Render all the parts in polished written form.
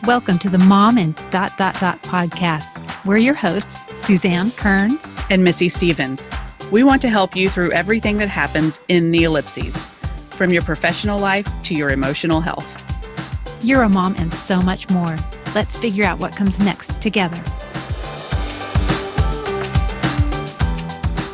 Welcome to the Mom and podcast. We're your hosts, Susanne, Kerns, and Missy Stevens. We want to help you through everything that happens in the ellipses, from your professional life to your emotional health. You're a mom and so much more. Let's figure out what comes next together.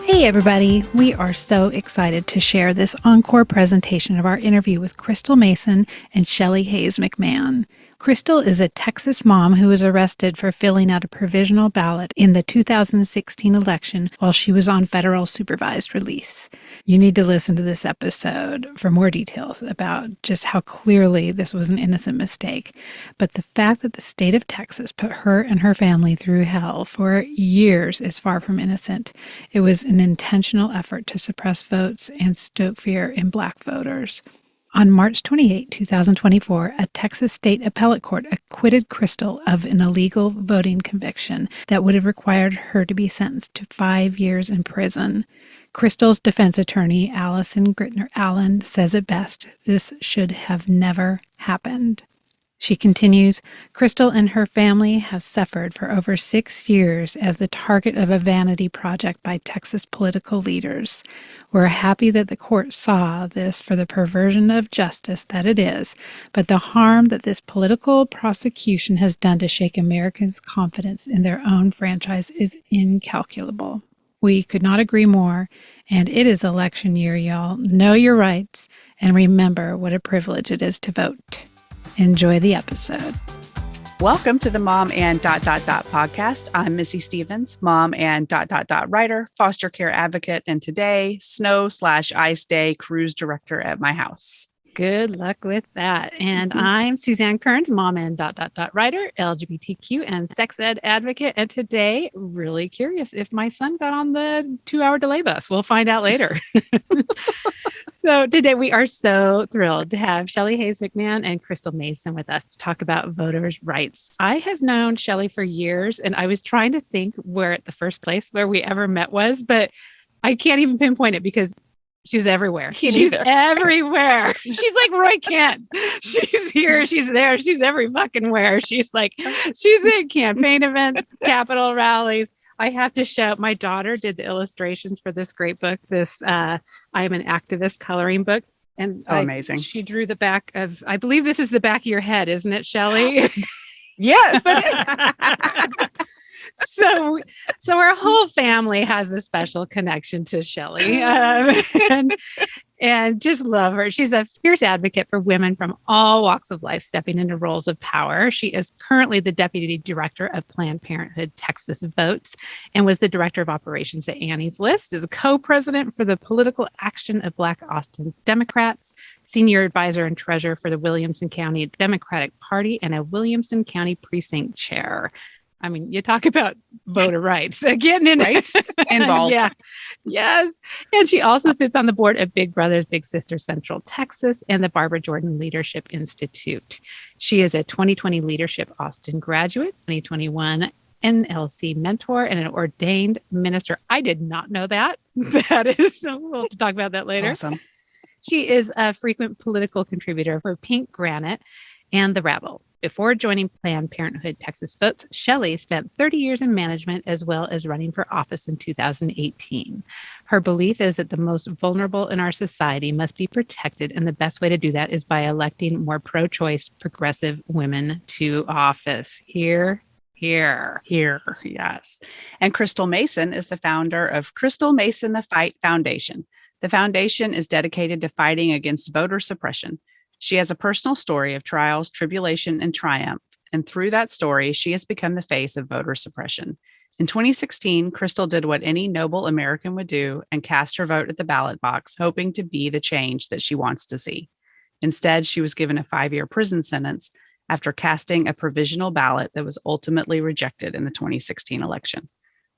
Hey everybody, we are so excited to share this encore presentation of our interview with Crystal Mason and Shelley Hayes McMahon. Crystal is a Texas mom who was arrested for filling out a provisional ballot in the 2016 election while she was on federal supervised release. You need to listen to this episode for more details about just how clearly this was an innocent mistake. But the fact that the state of Texas put her and her family through hell for years is far from innocent. It was an intentional effort to suppress votes and stoke fear in Black voters. On March 28, 2024, a Texas state appellate court acquitted Crystal of an illegal voting conviction that would have required her to be sentenced to 5 years in prison. Crystal's defense attorney, Allison Grittner Allen, says it best: this should have never happened. She continues, Crystal and her family have suffered for over 6 years as the target of a vanity project by Texas political leaders. We're happy that the court saw this for the perversion of justice that it is, but the harm that this political prosecution has done to shake Americans' confidence in their own franchise is incalculable. We could not agree more, and it is election year, y'all. Know your rights, and remember what a privilege it is to vote. Enjoy the episode. Welcome to the Mom and podcast. I'm Missy Stevens, mom and writer, foster care advocate, and today, snow/ice day cruise director at my house. Good luck with that. And I'm Susanne Kerns, mom and writer, LGBTQ and sex ed advocate. And today, really curious if my son got on the 2-hour delay bus. We'll find out later. So today we are so thrilled to have Shelley Hayes McMahon and Crystal Mason with us to talk about voters' rights. I have known Shelley for years, and I was trying to think where the first place where we ever met was, but I can't even pinpoint it because she's everywhere. She's everywhere. She's like Roy Kent. She's here. She's there. She's every fucking where. She's at campaign events, Capitol rallies. I have to show, my daughter did the illustrations for this great book, this I Am an Activist coloring book. And amazing. She drew the back of, I believe this is the back of your head, isn't it, Shelley? Yes. So our whole family has a special connection to Shelley, and just love her. She's a fierce advocate for women from all walks of life stepping into roles of power. She is currently the deputy director of Planned Parenthood Texas Votes and was the director of operations at Annie's List, is a co-president for the Political Action of Black Austin Democrats, senior advisor and treasurer for the Williamson County Democratic Party, and a Williamson County precinct chair. I mean, you talk about voter rights, getting in right? Involved. Yeah. Yes. And she also sits on the board of Big Brothers Big Sisters Central Texas and the Barbara Jordan Leadership Institute. She is a 2020 Leadership Austin graduate, 2021 NLC mentor, and an ordained minister. I did not know that. That is so cool. To talk about that later. That's awesome. She is a frequent political contributor for Pink Granite and The Rabble. Before joining Planned Parenthood Texas Votes, Shelley spent 30 years in management as well as running for office in 2018. Her belief is that the most vulnerable in our society must be protected, and the best way to do that is by electing more pro-choice, progressive women to office. Here. Yes. And Crystal Mason is the founder of Crystal Mason The Fight Foundation. The foundation is dedicated to fighting against voter suppression. She has a personal story of trials, tribulation, and triumph, and through that story, she has become the face of voter suppression. In 2016, Crystal did what any noble American would do and cast her vote at the ballot box, hoping to be the change that she wants to see. Instead, she was given a 5-year prison sentence after casting a provisional ballot that was ultimately rejected in the 2016 election.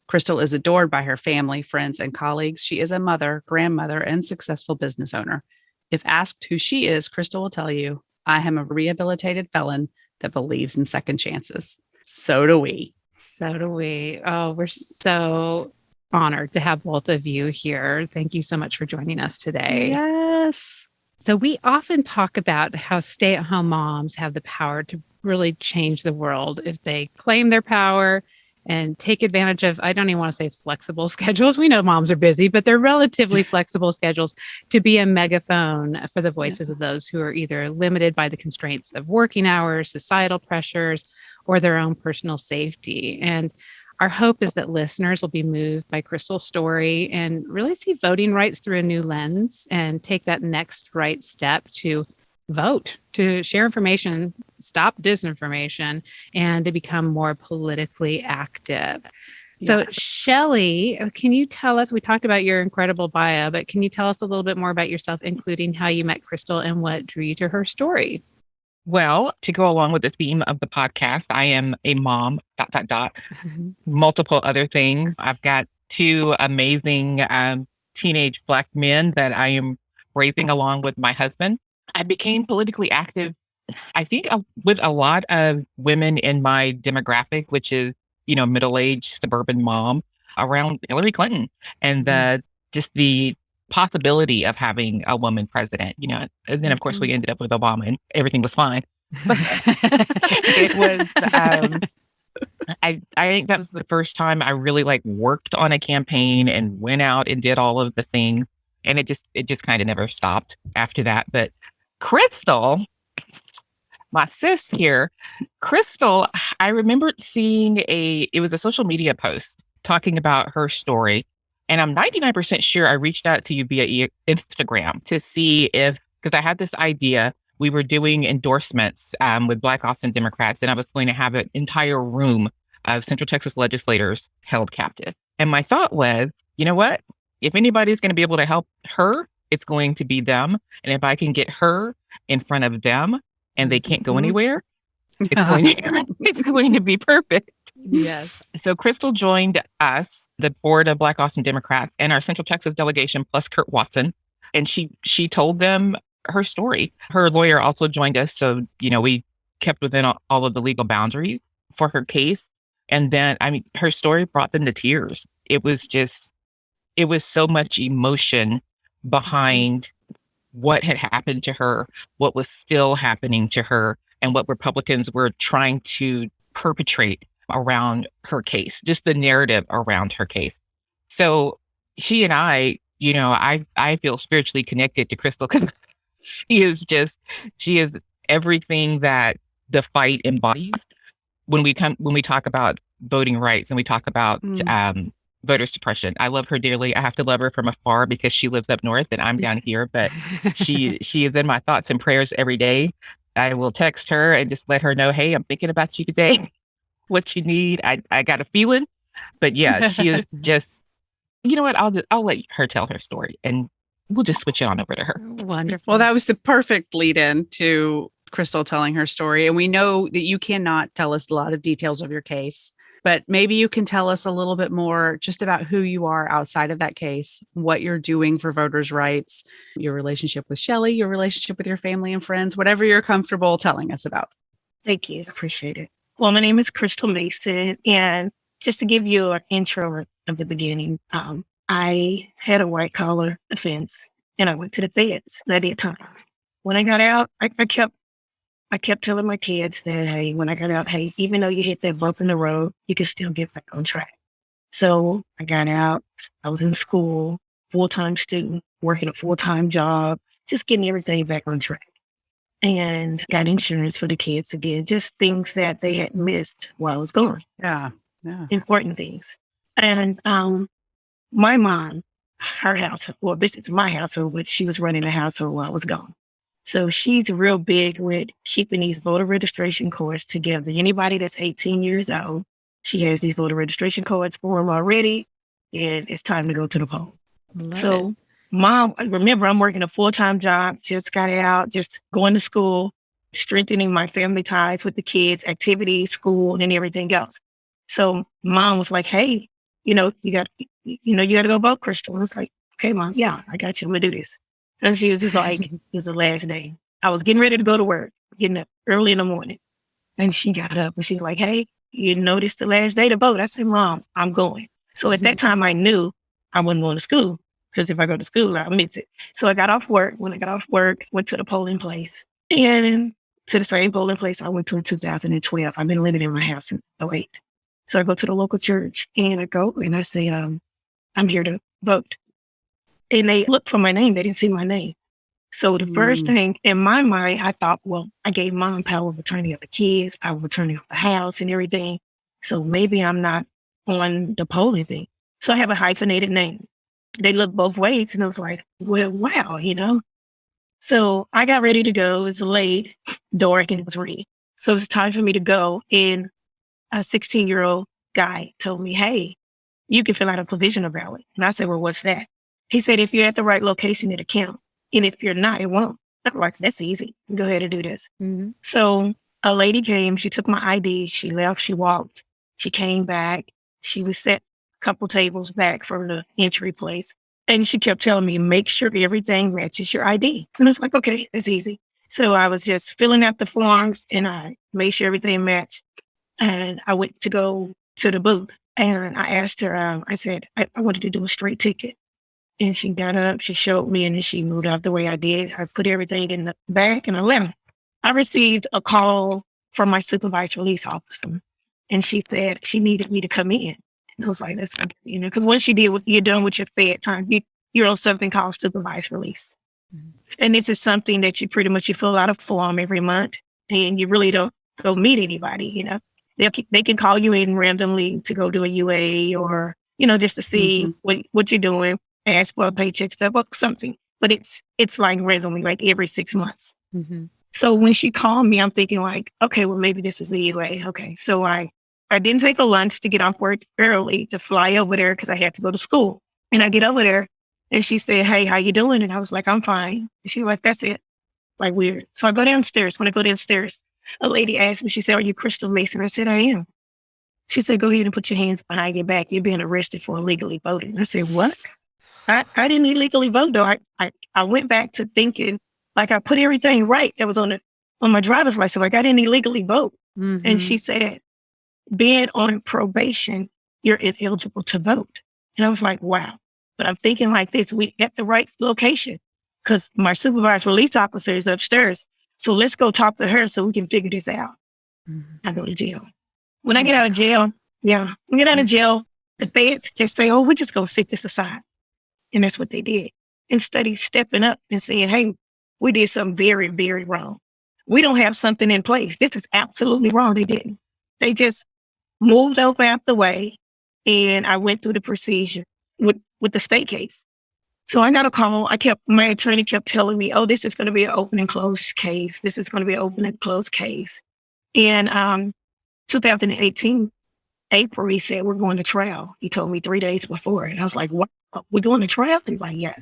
Crystal is adored by her family, friends, and colleagues. She is a mother, grandmother, and successful business owner. If asked who she is, Crystal will tell you, I am a rehabilitated felon that believes in second chances. So do we. So do we. Oh, we're so honored to have both of you here. Thank you so much for joining us today. Yes. So we often talk about how stay-at-home moms have the power to really change the world if they claim their power and take advantage of, I don't even want to say flexible schedules. We know moms are busy, but they're relatively flexible schedules to be a megaphone for the voices of those who are either limited by the constraints of working hours, societal pressures, or their own personal safety. And our hope is that listeners will be moved by Crystal's story and really see voting rights through a new lens and take that next right step to vote, to share information, stop disinformation, and to become more politically active. So, Yes. Shelley, can you tell us? We talked about your incredible bio, but can you tell us a little bit more about yourself, including how you met Crystal and what drew you to her story? Well, to go along with the theme of the podcast, I am a mom, multiple other things. I've got two amazing teenage Black men that I am raising along with my husband. I became politically active, I think, with a lot of women in my demographic, which is, middle-aged suburban mom around Hillary Clinton and just the possibility of having a woman president, and then of course we ended up with Obama and everything was fine. But it was, I think that was the first time I really worked on a campaign and went out and did all of the things. And it just kind of never stopped after that. But Crystal, my sis here, Crystal, I remembered seeing it was a social media post talking about her story. And I'm 99% sure I reached out to you via Instagram to see because I had this idea. We were doing endorsements with Black Austin Democrats, and I was going to have an entire room of Central Texas legislators held captive. And my thought was, you know what? If anybody's going to be able to help her, it's going to be them. And if I can get her in front of them and they can't go anywhere, it's going to be perfect. Yes. So Crystal joined us, the board of Black Austin Democrats, and our Central Texas delegation, plus Kurt Watson. And she told them her story. Her lawyer also joined us. So, we kept within all of the legal boundaries for her case. And then, her story brought them to tears. It was so much emotion behind what had happened to her, what was still happening to her, and what Republicans were trying to perpetrate around her case, just the narrative around her case. So she and I feel spiritually connected to Crystal because she is everything that the fight embodies. When we talk about voting rights and we talk about voter suppression, I love her dearly. I have to love her from afar because she lives up north and I'm down here, but she is in my thoughts and prayers every day. I will text her and just let her know, hey, I'm thinking about you today. What you need. I got a feeling, but yeah, she is just, you know what? I'll let her tell her story and we'll just switch it on over to her. Wonderful. Well, that was the perfect lead in to Crystal telling her story. And we know that you cannot tell us a lot of details of your case, but maybe you can tell us a little bit more just about who you are outside of that case, what you're doing for voters' rights, your relationship with Shelley, your relationship with your family and friends, whatever you're comfortable telling us about. Thank you. Appreciate it. Well, my name is Crystal Mason, and just to give you an intro of the beginning, I had a white collar offense, and I went to the feds at that time. When I got out, I kept telling my kids that, hey, when I got out, hey, even though you hit that bump in the road, you can still get back on track. So I got out. I was in school, full-time student, working a full-time job, just getting everything back on track. And got insurance for the kids again, just things that they had missed while I was gone. Yeah. Important things. And my mom, her household, well, this is my household, but she was running the household while I was gone. So she's real big with keeping these voter registration cards together. Anybody that's 18 years old, she has these voter registration cards for them already, and it's time to go to the poll. So Mom, remember, I'm working a full-time job, just got out, just going to school, strengthening my family ties with the kids, activities, school, and everything else. So Mom was like, hey, you got to go vote, Crystal. I was like, okay, Mom, yeah, I got you. I'm going to do this. And she was just like, it was the last day. I was getting ready to go to work, getting up early in the morning. And she got up and she's like, hey, you noticed the last day to vote. I said, Mom, I'm going. So at that time, I knew I wasn't going to school. Because if I go to school, I'll miss it. So I got off work. When I got off work, went to the polling place. And to the same polling place I went to in 2012. I've been living in my house since 2008. So I go to the local church and I go and I say, I'm here to vote. And they looked for my name. They didn't see my name. So the first thing in my mind, I thought, well, I gave mom power of attorney of the kids, power of attorney of the house and everything. So maybe I'm not on the polling thing. So I have a hyphenated name. They looked both ways and I was like, well, wow, So I got ready to go. It was late, dark, and it was raining. So it was time for me to go. And a 16-year-old guy told me, hey, you can fill out a provisional ballot. And I said, well, what's that? He said, if you're at the right location, it'll count. And if you're not, it won't. I'm like, that's easy. Go ahead and do this. Mm-hmm. So a lady came. She took my ID. She left. She walked. She came back. She was set a couple tables back from the entry place. And she kept telling me, make sure everything matches your ID. And I was like, okay, that's easy. So I was just filling out the forms and I made sure everything matched. And I went to go to the booth and I asked her, I said, I wanted to do a straight ticket. And she got up, she showed me, and then she moved out the way I did. I put everything in the bag and I left. I received a call from my supervised release officer. And she said she needed me to come in. And I was like, that's not, because once you're done with your fed time, you're on something called supervised release. Mm-hmm. And this is something that you fill out a form every month and you really don't go meet anybody, They can call you in randomly to go do a UA or, just to see what you're doing, ask for a paycheck stuff or something. But it's like randomly, like every 6 months. Mm-hmm. So when she called me, I'm thinking like, okay, well, maybe this is the UA. Okay. So I didn't take a lunch to get off work early to fly over there because I had to go to school. And I get over there and she said, hey, how you doing? And I was like, I'm fine. And she was like, that's it. Like weird. So I go downstairs. When I go downstairs, a lady asked me, she said, are you Crystal Mason? I said, I am. She said, go ahead and put your hands behind your back. You're being arrested for illegally voting. I said, what? I didn't illegally vote though. I went back to thinking like I put everything right that was on my driver's license. Like I didn't illegally vote. Mm-hmm. And she said, being on probation, you're ineligible to vote. And I was like, wow. But I'm thinking like this, we at the right location because my supervised release officer is upstairs. So let's go talk to her so we can figure this out. Mm-hmm. I go to jail. When I get out of jail, the feds just say, oh, we're just going to sit this aside. And that's what they did. Instead of stepping up and saying, hey, we did something very, very wrong. We don't have something in place. This is absolutely wrong. They didn't. They just moved over out the way. And I went through the procedure with the state case. So I got a call. My attorney kept telling me, oh, this is going to be an open and closed case. This is going to be an open and closed case. And 2018, April, he said, we're going to trial. He told me 3 days before. And I was like, what? We're going to trial? He's like, yeah.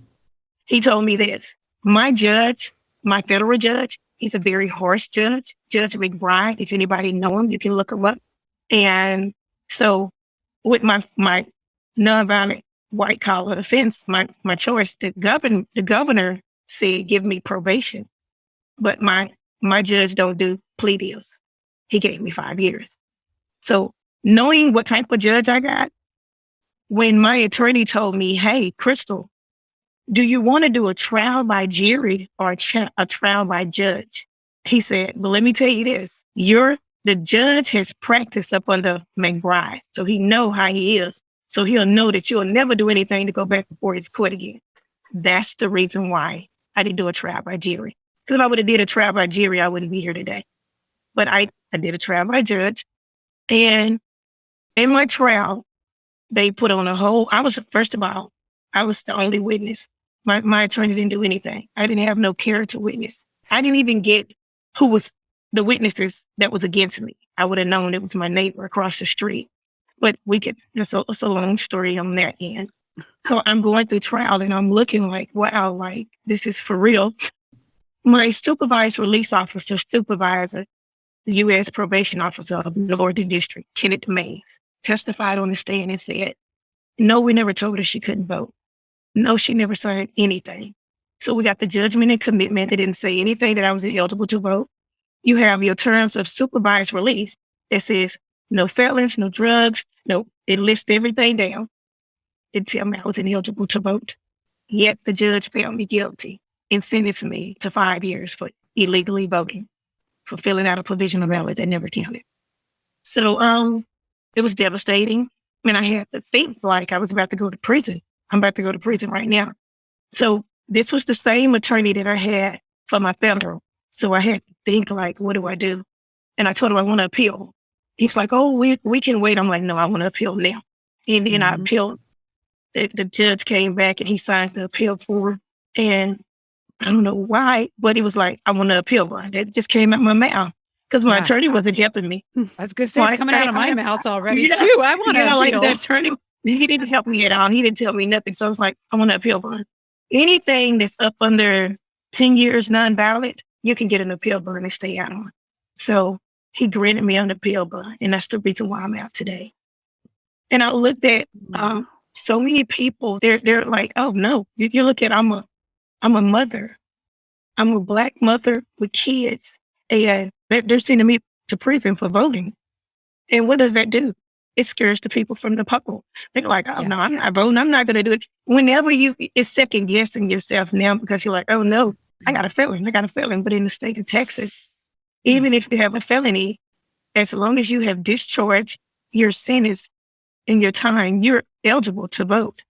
He told me this. My judge, my federal judge, he's a very harsh judge, Judge McBride. If anybody know him, you can look him up. And so with my nonviolent white collar offense, my choice, the governor said, give me probation. But my judge don't do plea deals. He gave me 5 years. So knowing what type of judge I got, when my attorney told me, hey, Crystal, do you want to do a trial by jury or a trial by judge? He said, well, let me tell you this. The judge has practiced up under McBride, so he know how he is. So he'll know that you'll never do anything to go back before his court again. That's the reason why I didn't do a trial by jury. Because if I would have did a trial by jury, I wouldn't be here today. But I did a trial by judge. And in my trial, they put on first of all, I was the only witness. My attorney didn't do anything. I didn't have no character witness. I didn't even get who was the witnesses that was against me. I would have known it was my neighbor across the street. But it's a long story on that end. So I'm going through trial and I'm looking like, wow, like this is for real. My supervised release officer, supervisor, the U.S. probation officer of the Northern District, Kenneth Mays, testified on the stand and said, no, we never told her she couldn't vote. No, she never signed anything. So we got the judgment and commitment that didn't say anything that I was eligible to vote. You have your terms of supervised release that says no felons, no drugs, no, it lists everything down. It tell me I was ineligible to vote. Yet the judge found me guilty and sentenced me to 5 years for illegally voting. for filling out a provisional ballot that never counted. So it was devastating. I mean, I had to think like I was about to go to prison. I'm about to go to prison right now. So this was the same attorney that I had for my federal. So I had to think like, what do I do? And I told him I want to appeal. He's like, oh, we can wait. I'm like, no, I want to appeal now. And then I appealed. The judge came back and he signed the appeal form. And I don't know why, but he was like, I want to appeal bond. It just came out my mouth because my attorney wasn't helping me. I was going to say, it's coming out of my mouth already too. I want to appeal. Like the attorney, he didn't help me at all. He didn't tell me nothing. So I was like, I want to appeal bond. Anything that's up under 10 years non-ballot, you can get an appeal bond and stay out on. So he granted me an appeal bond, and that's the reason why I'm out today. And I looked at so many people. They're like, oh no, you look at I'm a mother. I'm a Black mother with kids, and they're sending me to prison for voting. And what does that do? It scares the people from the poll. They're like, oh no, I'm not voting. I'm not going to do it. Whenever it's second guessing yourself now because you're like, oh no, I got a felon. But in the state of Texas, even if you have a felony, as long as you have discharged your sentence in your time, you're eligible to vote.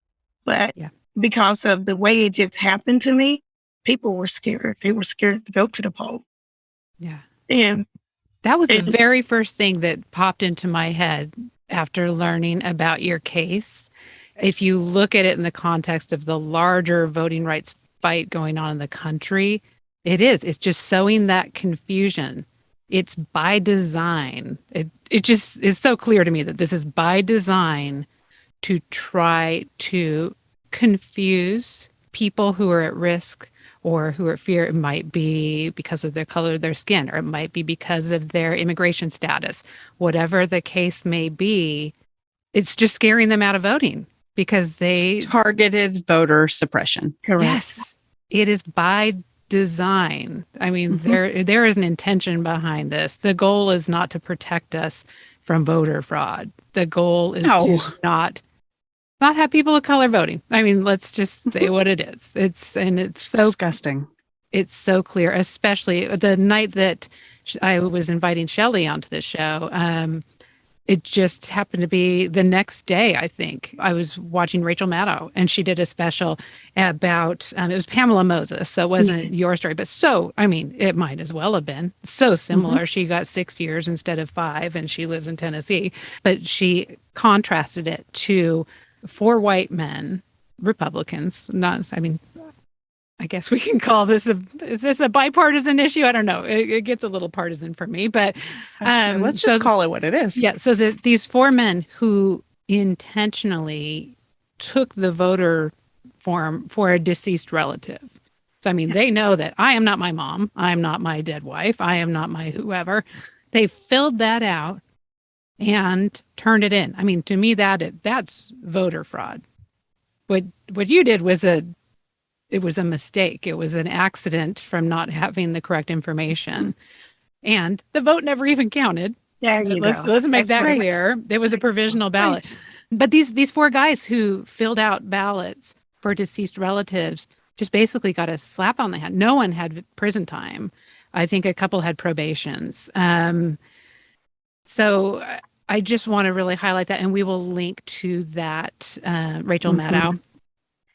But because of the way it just happened to me, people were scared. They were scared to go to the poll. Yeah. And that was the very first thing that popped into my head after learning about your case. If you look at it in the context of the larger voting rights fight going on in the country, it's just sowing that confusion. It's by design. It just is so clear to me that this is by design to try to confuse people who are at risk or who are at fear. It might be because of the color of their skin, or it might be because of their immigration status. Whatever the case may be, it's just scaring them out of voting because it's targeted voter suppression. Correct. Yes, it is by design. I mean, there is an intention behind this. The goal is not to protect us from voter fraud. The goal is to not have people of color voting. I mean, let's just say what it is. It's so disgusting. It's so clear, especially the night that I was inviting Shelley onto the show. It just happened to be the next day, I think. I was watching Rachel Maddow, and she did a special about, it was Pamela Moses, so it wasn't your story, but it might as well have been. So similar. She got 6 years instead of 5, and she lives in Tennessee. But she contrasted it to 4 white men, Republicans, I guess we can call this is this a bipartisan issue? I don't know. It gets a little partisan for me, but let's just call it what it is. Yeah. So these 4 men who intentionally took the voter form for a deceased relative. So, they know that I am not my mom. I am not my dead wife. I am not my whoever. They filled that out and turned it in. To me, that's voter fraud. What you did was it was a mistake. It was an accident from not having the correct information. And the vote never even counted. There you go. Let's make that clear. It was a provisional ballot. Right. But these 4 guys who filled out ballots for deceased relatives just basically got a slap on the hand. No one had prison time. I think a couple had probations. So I just want to really highlight that. And we will link to that Rachel Maddow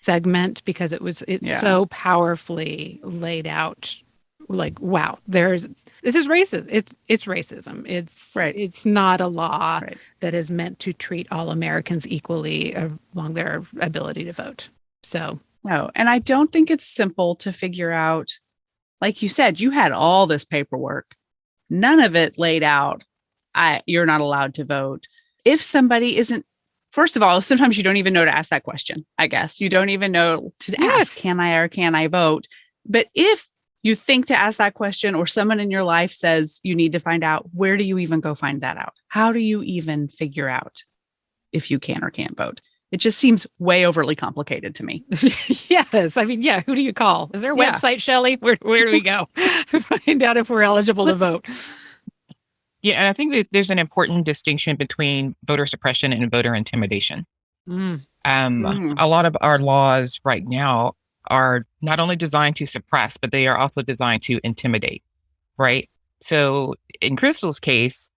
segment because it's so powerfully laid out. Like, wow, this is racist. It's racism. It's not a law that is meant to treat all Americans equally along their ability to vote. So no, and I don't think it's simple to figure out. Like you said, you had all this paperwork, none of it laid out. You're not allowed to vote if somebody isn't. First of all, sometimes you don't even know to ask that question, I guess. You don't even know to ask, can I or can I vote? But if you think to ask that question or someone in your life says you need to find out, where do you even go find that out? How do you even figure out if you can or can't vote? It just seems way overly complicated to me. Yes. Who do you call? Is there a website, Shelley? Where do we go to find out if we're eligible to vote? Yeah, and I think that there's an important distinction between voter suppression and voter intimidation. A lot of our laws right now are not only designed to suppress, but they are also designed to intimidate, right? So in Crystal's case,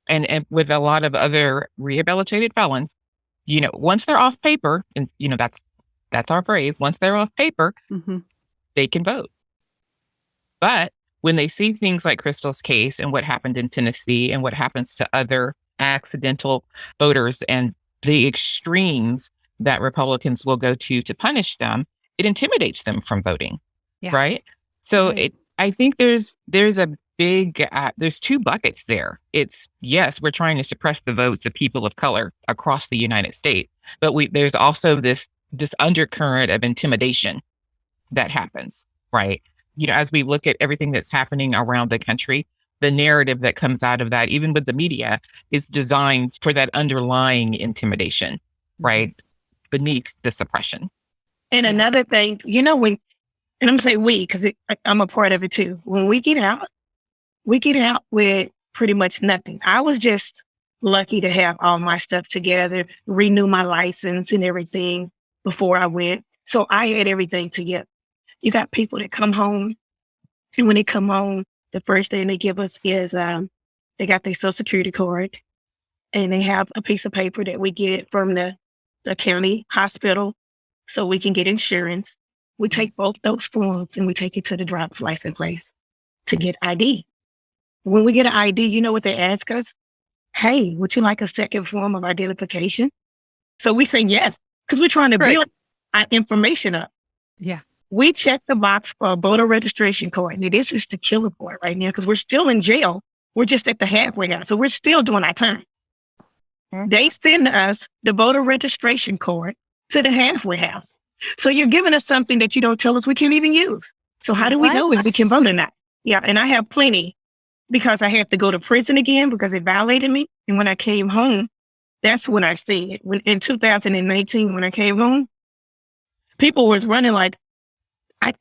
and with a lot of other rehabilitated felons, once they're off paper, and that's our phrase, once they're off paper, they can vote. But when they see things like Crystal's case and what happened in Tennessee and what happens to other accidental voters and the extremes that Republicans will go to punish them, it intimidates them from voting. Yeah. Right. So I think there's a big, there's two buckets there. It's, yes, we're trying to suppress the votes of people of color across the United States, but there's also this undercurrent of intimidation that happens, right? As we look at everything that's happening around the country, the narrative that comes out of that, even with the media, is designed for that underlying intimidation, right? Beneath the suppression. And another thing, and I'm going to say we, because I'm a part of it too. When we get out with pretty much nothing. I was just lucky to have all my stuff together, renew my license and everything before I went. So I had everything together. You got people that come home, and when they come home, the first thing they give us is they got their Social Security card, and they have a piece of paper that we get from the county hospital so we can get insurance. We take both those forms and we take it to the driver's license place to get ID. When we get an ID, you know what they ask us? Hey, would you like a second form of identification? So we say yes, because we're trying to build our information up. Yeah. We check the box for a voter registration card. And this is the killer part right now, because we're still in jail. We're just at the halfway house. So we're still doing our time. They send us the voter registration card to the halfway house. So you're giving us something that you don't tell us we can't even use. So how do we know if we can vote or not? Yeah. And I have plenty, because I had to go to prison again because it violated me. And when I came home, that's when I see it. In 2019, when I came home, people was running like, I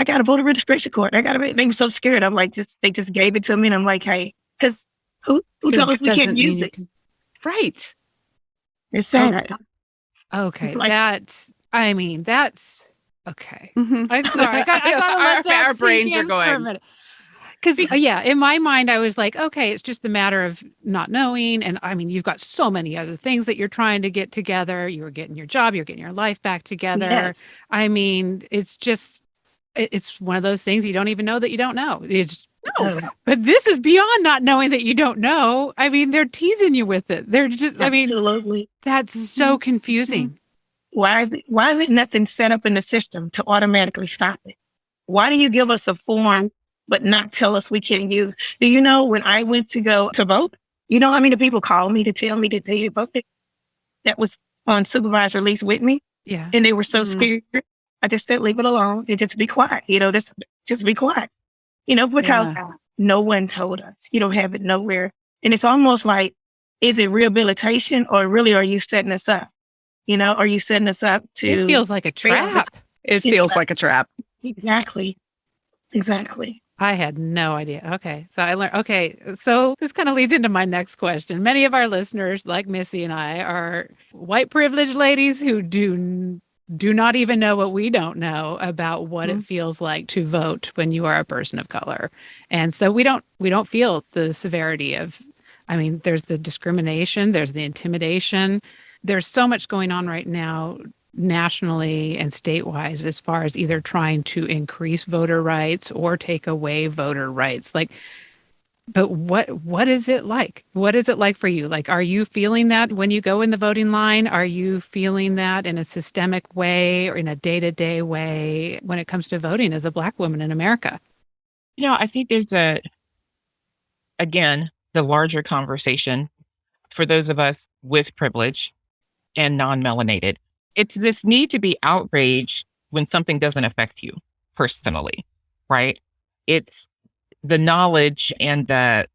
got a voter registration card. They were so scared. I'm like, they just gave it to me. And I'm like, hey, because who told us we can't use it? Right. It's sad. Okay. It's like, that's okay. Mm-hmm. I'm sorry. I gotta let that our brains are going. Because in my mind, I was like, okay, it's just a matter of not knowing. And I mean, you've got so many other things that you're trying to get together. You were getting your job, you're getting your life back together. yes. I mean, it's one of those things you don't even know that you don't know. But this is beyond not knowing that you don't know. I mean, they're teasing you with it. They're just, Absolutely. That's so confusing. Why is it nothing set up in the system to automatically stop it? Why do you give us a form but not tell us we can't use? Do you know when I went to go to vote, you know how many people called me to tell me that they had voted? That was on supervised release with me. Yeah. And they were so scared. I just said, leave it alone and just be quiet. Just be quiet. Because no one told us. You don't have it nowhere. And it's almost like, is it rehabilitation or really are you setting us up? Are you setting us up to... It feels like a trap. It feels like a trap. Exactly. I had no idea. Okay. So I learned, so this kind of leads into my next question. Many of our listeners, like Missy and I, are white privileged ladies who do not even know what we don't know about what it feels like to vote when you are a person of color. And so we don't feel the severity of, there's the discrimination, there's the intimidation. There's so much going on right now nationally and statewide as far as either trying to increase voter rights or take away voter rights. But what is it like? What is it like for you? Are you feeling that when you go in the voting line? Are you feeling that in a systemic way or in a day-to-day way when it comes to voting as a Black woman in America? I think there's again, the larger conversation for those of us with privilege and non-melanated. It's this need to be outraged when something doesn't affect you personally, right? It's the knowledge and the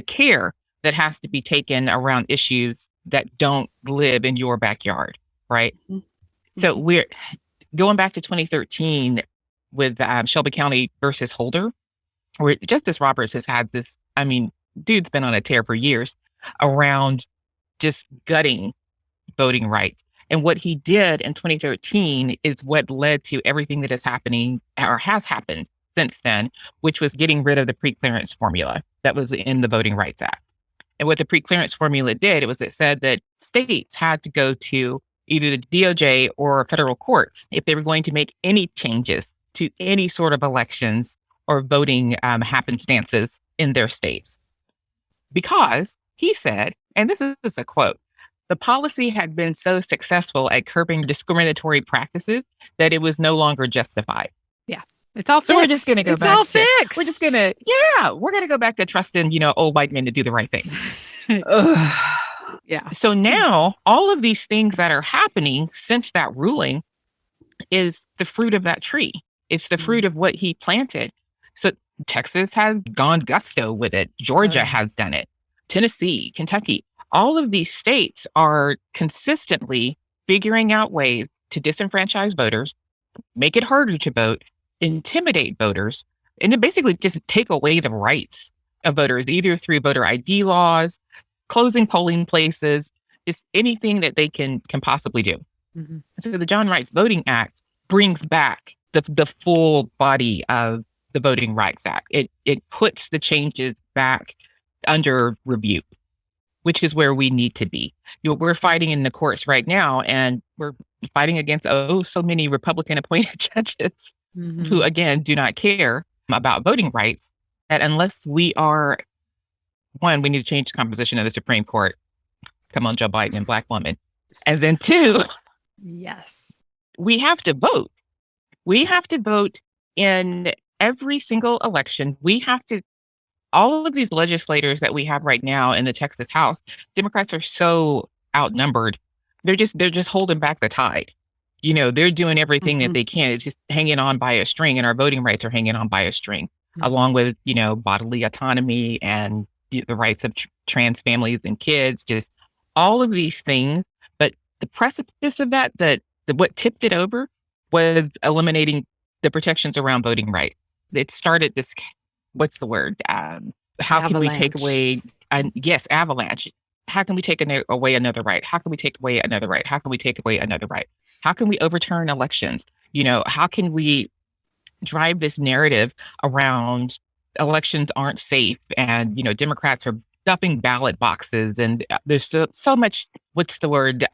care that has to be taken around issues that don't live in your backyard, right? Mm-hmm. So we're going back to 2013 with Shelby County versus Holder, where Justice Roberts has had this, dude's been on a tear for years around just gutting voting rights. And what he did in 2013 is what led to everything that is happening or has happened since then, which was getting rid of the preclearance formula that was in the Voting Rights Act. And what the preclearance formula did, it said that states had to go to either the DOJ or federal courts if they were going to make any changes to any sort of elections or voting happenstances in their states. Because he said, and this is a quote, the policy had been so successful at curbing discriminatory practices that it was no longer justified. Yeah. It's all fixed. So we're just going to go it's back all to, fixed. we're just going to, we're going to go back to trusting, old white men to do the right thing. Yeah. So now all of these things that are happening since that ruling is the fruit of that tree. It's the fruit of what he planted. So Texas has gone gusto with it. Georgia has done it. Tennessee, Kentucky, all of these states are consistently figuring out ways to disenfranchise voters, make it harder to vote, intimidate voters, and to basically just take away the rights of voters, either through voter ID laws, closing polling places, just anything that they can possibly do. Mm-hmm. So the John Rights Voting Act brings back the full body of the Voting Rights Act. It puts the changes back under review, which is where we need to be. We're fighting in the courts right now, and we're fighting against so many Republican appointed judges who, again, do not care about voting rights. That unless we are, one, we need to change the composition of the Supreme Court. Come on, Joe Biden and Black woman. And then two, yes, we have to vote. We have to vote in every single election. We have to, all of these legislators that we have right now in the Texas House, Democrats are so outnumbered. They're just holding back the tide. They're doing everything that they can. It's just hanging on by a string, and our voting rights are hanging on by a string, along with, bodily autonomy and the rights of trans families and kids, just all of these things. But the precipice of that, what tipped it over was eliminating the protections around voting rights. It started this, what's the word? How can we take away, avalanche. How can we take away another right? How can we take away another right? How can we take away another right? How can we overturn elections? How can we drive this narrative around elections aren't safe, and Democrats are stuffing ballot boxes, and there's so much, what's the word?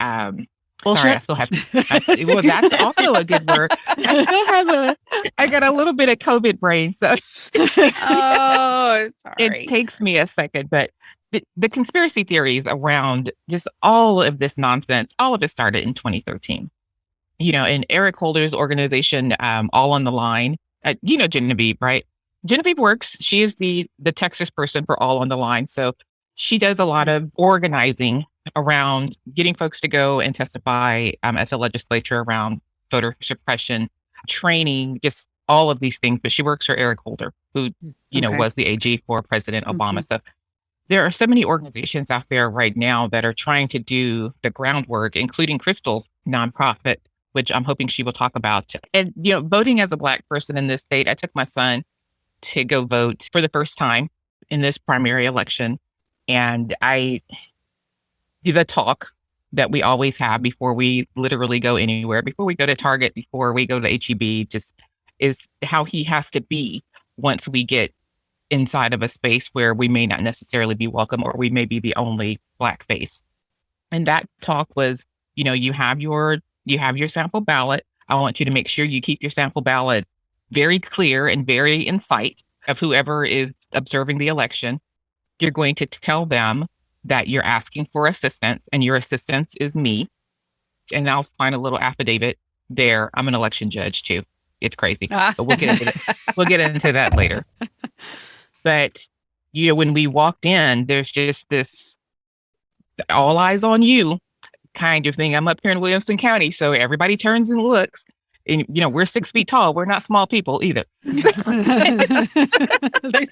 Bullshit. Sorry, I still have, well, that's also a good word. I got a little bit of COVID brain, so sorry. It takes me a second, but the conspiracy theories around just all of this nonsense, all of it started in 2013. In Eric Holder's organization, All on the Line, Genevieve, right? Genevieve works. She is the Texas person for All on the Line. So she does a lot of organizing around getting folks to go and testify at the legislature around voter suppression, training, just all of these things. But she works for Eric Holder, who, was the AG for President Obama. So there are so many organizations out there right now that are trying to do the groundwork, including Crystal's nonprofit, which I'm hoping she will talk about. And, voting as a Black person in this state, I took my son to go vote for the first time in this primary election. And the talk that we always have before we literally go anywhere, before we go to Target, before we go to HEB, just is how he has to be once we get inside of a space where we may not necessarily be welcome, or we may be the only Black face. And that talk was, you have your sample ballot. I want you to make sure you keep your sample ballot very clear and very in sight of whoever is observing the election. You're going to tell them that you're asking for assistance, and your assistance is me. And I'll find a little affidavit there. I'm an election judge too. It's crazy, but we'll get into that later. But, when we walked in, there's just this all eyes on you kind of thing. I'm up here in Williamson County, so everybody turns and looks. And, we're 6 feet tall. We're not small people either. They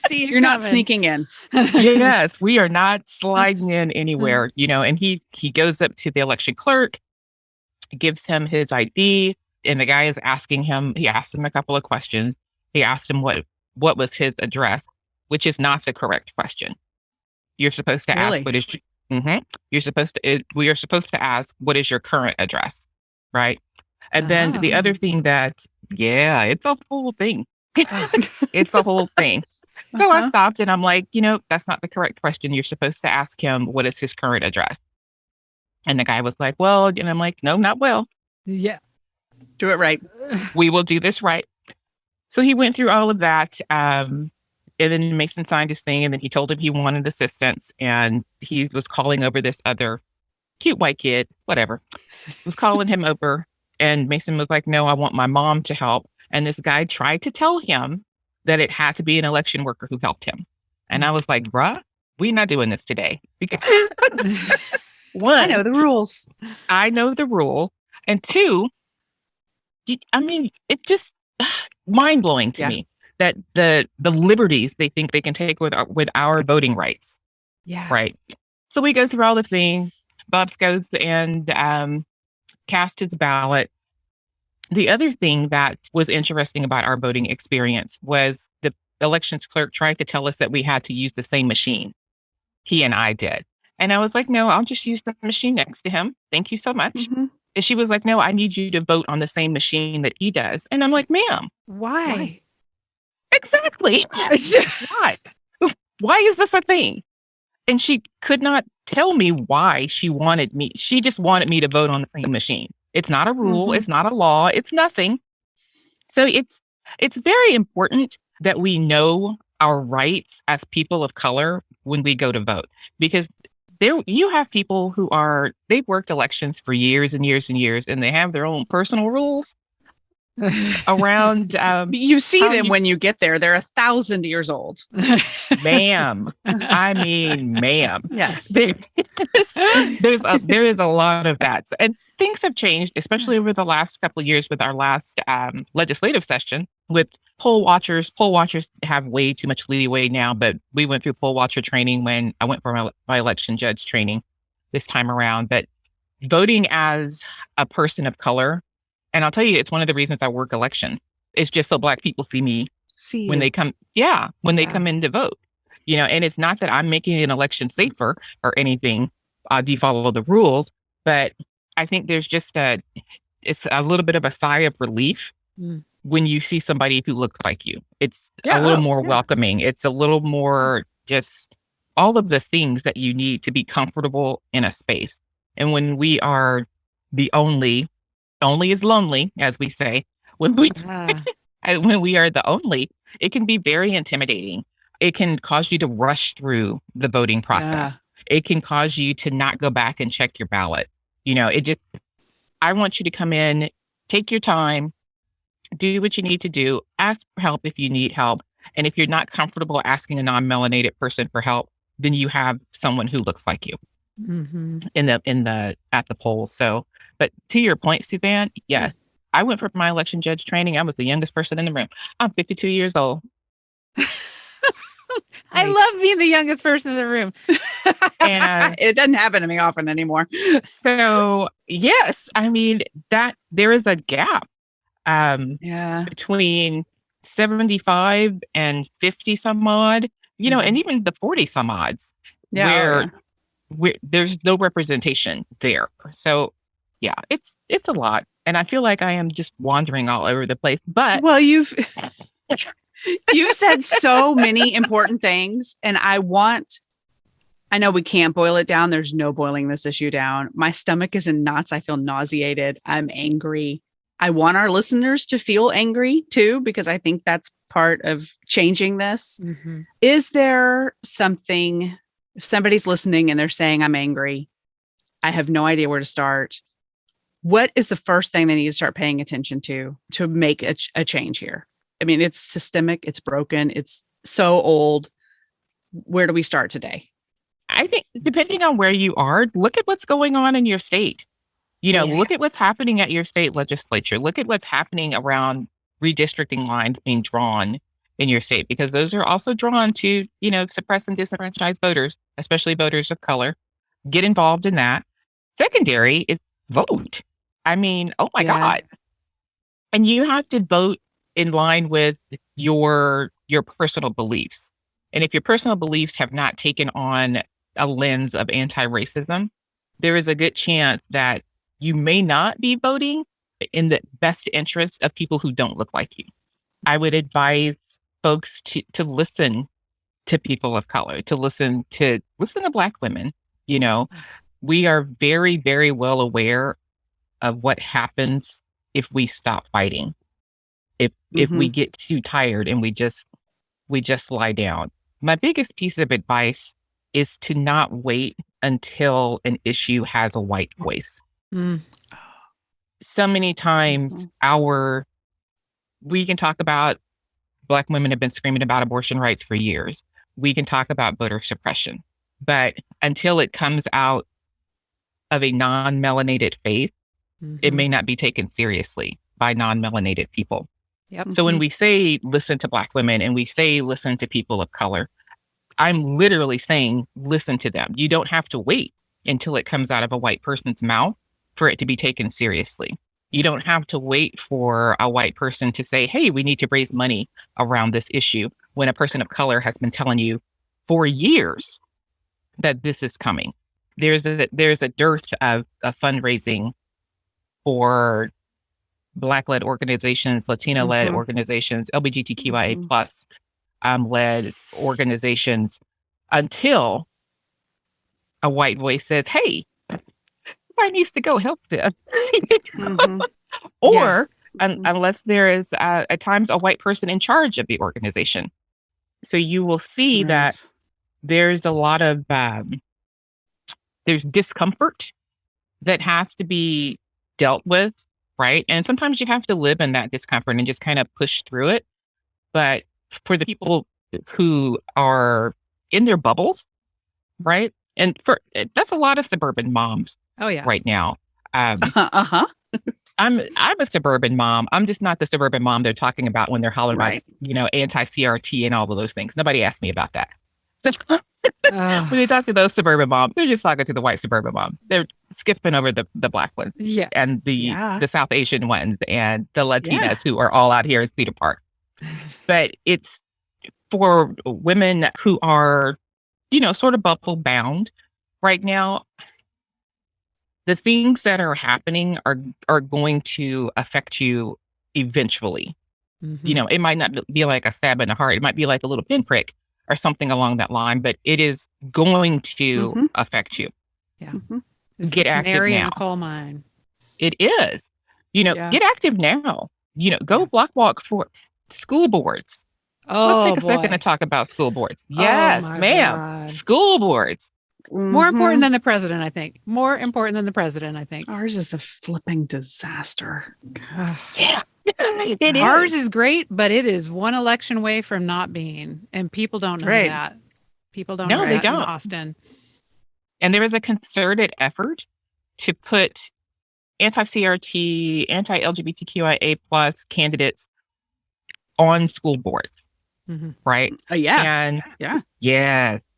see You're not sneaking in. Yes, we are not sliding in anywhere, and he goes up to the election clerk, gives him his ID, and the guy is asking him, he asked him a couple of questions. He asked him what was his address, which is not the correct question. You're supposed to ask, we are supposed to ask, what is your current address? Right. And then the other thing it's a whole thing. It's a whole thing. So I Uh-huh. stopped and I'm like, that's not the correct question. You're supposed to ask him, what is his current address? And the guy was like, well, and I'm like, no, not well. Yeah. Do it right. We will do this right. So he went through all of that. And then Mason signed his thing, and then he told him he wanted assistance. And he was calling over this other cute white kid, whatever, was calling him over. And Mason was like, no, I want my mom to help. And this guy tried to tell him that it had to be an election worker who helped him. And I was like, bruh, we're not doing this today. Because one, I know the rules. I know the rule. And two, it just mind blowing to me that the liberties they think they can take with our voting rights. Yeah. Right. So we go through all the things. Bobs goes and cast his ballot. The other thing that was interesting about our voting experience was the elections clerk tried to tell us that we had to use the same machine. He and I did. And I was like, no, I'll just use the machine next to him. Thank you so much. Mm-hmm. And she was like, no, I need you to vote on the same machine that he does. And I'm like, ma'am. Why? Exactly. Why? Why is this a thing? And she could not tell me why she wanted me. She just wanted me to vote on the same machine. It's not a rule. Mm-hmm. It's not a law. It's nothing. So it's very important that we know our rights as people of color when we go to vote, because you have people who they've worked elections for years and years and years, and they have their own personal rules around. You see them when you get there. They're 1,000 years old. Ma'am. I mean, ma'am. Yes. There is a lot of that. And things have changed, especially over the last couple of years with our last legislative session with poll watchers. Poll watchers have way too much leeway now, but we went through poll watcher training when I went for my election judge training this time around. But voting as a person of color, and I'll tell you, it's one of the reasons I work election. It's just so Black people see me when they come. Yeah, when they come in to vote. And it's not that I'm making an election safer or anything. Do you follow the rules? But I think there's just it's a little bit of a sigh of relief when you see somebody who looks like you. It's a little more welcoming. It's a little more just all of the things that you need to be comfortable in a space. And when we are the only is lonely, as we say, when we are the only, it can be very intimidating. It can cause you to rush through the voting process. It can cause you to not go back and check your ballot. I want you to come in, take your time, do what you need to do, ask for help if you need help. And if you're not comfortable asking a non-melanated person for help, then you have someone who looks like you at the poll. So, but to your point, Susanne, yeah, I went for my election judge training. I was the youngest person in the room. I'm 52 years old. I love being the youngest person in the room. And it doesn't happen to me often anymore. So yes, I mean that there is a gap between 75 and 50 some odd, and even the 40 some odds where there's no representation there. So yeah, it's a lot. And I feel like I am just wandering all over the place. But you've said so many important things, and I know we can't boil it down. There's no boiling this issue down. My stomach is in knots. I feel nauseated. I'm angry. I want our listeners to feel angry too, because I think that's part of changing this. Mm-hmm. Is there something, if somebody's listening and they're saying, I'm angry, I have no idea where to start, what is the first thing they need to start paying attention to make a change here? I mean, it's systemic, it's broken, it's so old. Where do we start today? I think depending on where you are, look at what's going on in your state. Look at what's happening at your state legislature. Look at what's happening around redistricting lines being drawn in your state, because those are also drawn to, suppress and disenfranchise voters, especially voters of color. Get involved in that. Secondary is vote. I mean, oh my God. And you have to vote in line with your personal beliefs. And if your personal beliefs have not taken on a lens of anti-racism, there is a good chance that you may not be voting in the best interest of people who don't look like you. I would advise folks to listen to people of color, to listen to Black women. You know, we are very, very well aware of what happens if we stop fighting. If we get too tired and we just lie down. My biggest piece of advice is to not wait until an issue has a white voice. So many times we can talk about Black women have been screaming about abortion rights for years. We can talk about voter suppression, but until it comes out of a non-melanated faith, it may not be taken seriously by non-melanated people. Yep. So when we say listen to Black women and we say listen to people of color, I'm literally saying listen to them. You don't have to wait until it comes out of a white person's mouth for it to be taken seriously. You don't have to wait for a white person to say, hey, we need to raise money around this issue, when a person of color has been telling you for years that this is coming. There's a dearth of fundraising for Black-led organizations, Latino-led organizations, LGBTQIA plus led organizations, until a white voice says, hey, somebody needs to go help them. Or unless there is at times a white person in charge of the organization. So you will see that there's a lot of there's discomfort that has to be dealt with, right? And sometimes you have to live in that discomfort and just kind of push through it. But for the people who are in their bubbles, right? And that's a lot of suburban moms right now. I'm a suburban mom. I'm just not the suburban mom they're talking about when they're hollering about, anti-CRT and all of those things. Nobody asked me about that. When they talk to those suburban moms, they're just talking to the white suburban moms. They're skipping over the Black ones and the South Asian ones and the Latinas who are all out here in Cedar Park. But it's for women who are, sort of bubble bound right now. The things that are happening are going to affect you eventually. It might not be like a stab in the heart. It might be like a little pinprick or something along that line, but it is going to affect you. Yeah. Get active now. In the coal mine. It is. Get active now. Go block walk for school boards. Let's take a second to talk about school boards. Yes, ma'am. God. School boards. More important than the president, I think. More important than the president, I think. Ours is a flipping disaster. Yeah. Ours is great, but it is one election away from not being. And people don't know that. People don't know that in Austin. And there is a concerted effort to put anti-CRT, anti-LGBTQIA plus candidates on school boards. Right? Yes.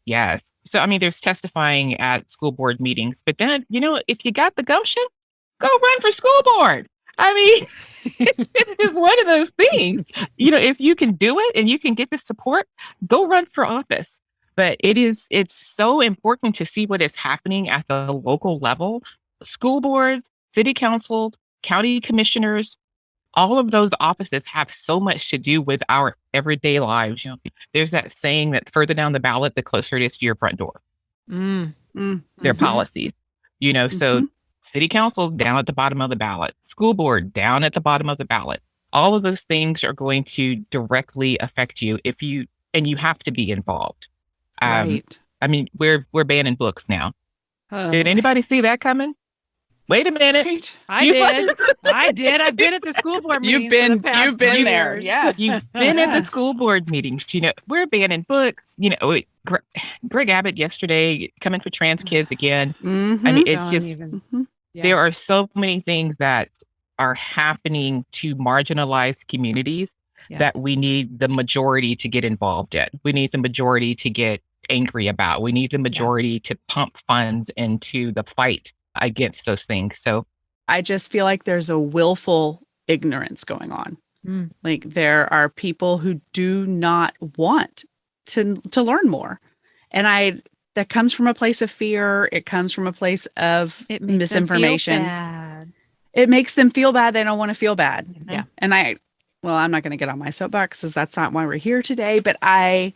Yes. So, there's testifying at school board meetings, but then, if you got the gumption, go run for school board. It's just one of those things. If you can do it and you can get the support, go run for office. But it's so important to see what is happening at the local level. School boards, city councils, county commissioners, all of those offices have so much to do with our everyday lives. There's that saying that further down the ballot, the closer it is to your front door. Their policies, so city council down at the bottom of the ballot, school board down at the bottom of the ballot. All of those things are going to directly affect you and you have to be involved. Right. We're banning books now. Did anybody see that coming? Wait a minute. Right. I did. I've been at the school board meetings. You've been there. Yeah. You've been at the school board meetings. We're banning books. Greg Abbott yesterday coming for trans kids again. It's just, there are so many things that are happening to marginalized communities that we need the majority to get involved in. We need the majority to get angry about. We need the majority to pump funds into the fight against those things. So I just feel like there's a willful ignorance going on. Like there are people who do not want to learn more. And that comes from a place of fear. It comes from a place of misinformation. Them feel bad. It makes them feel bad. They don't want to feel bad. Yeah. And well, I'm not going to get on my soapbox because that's not why we're here today, but I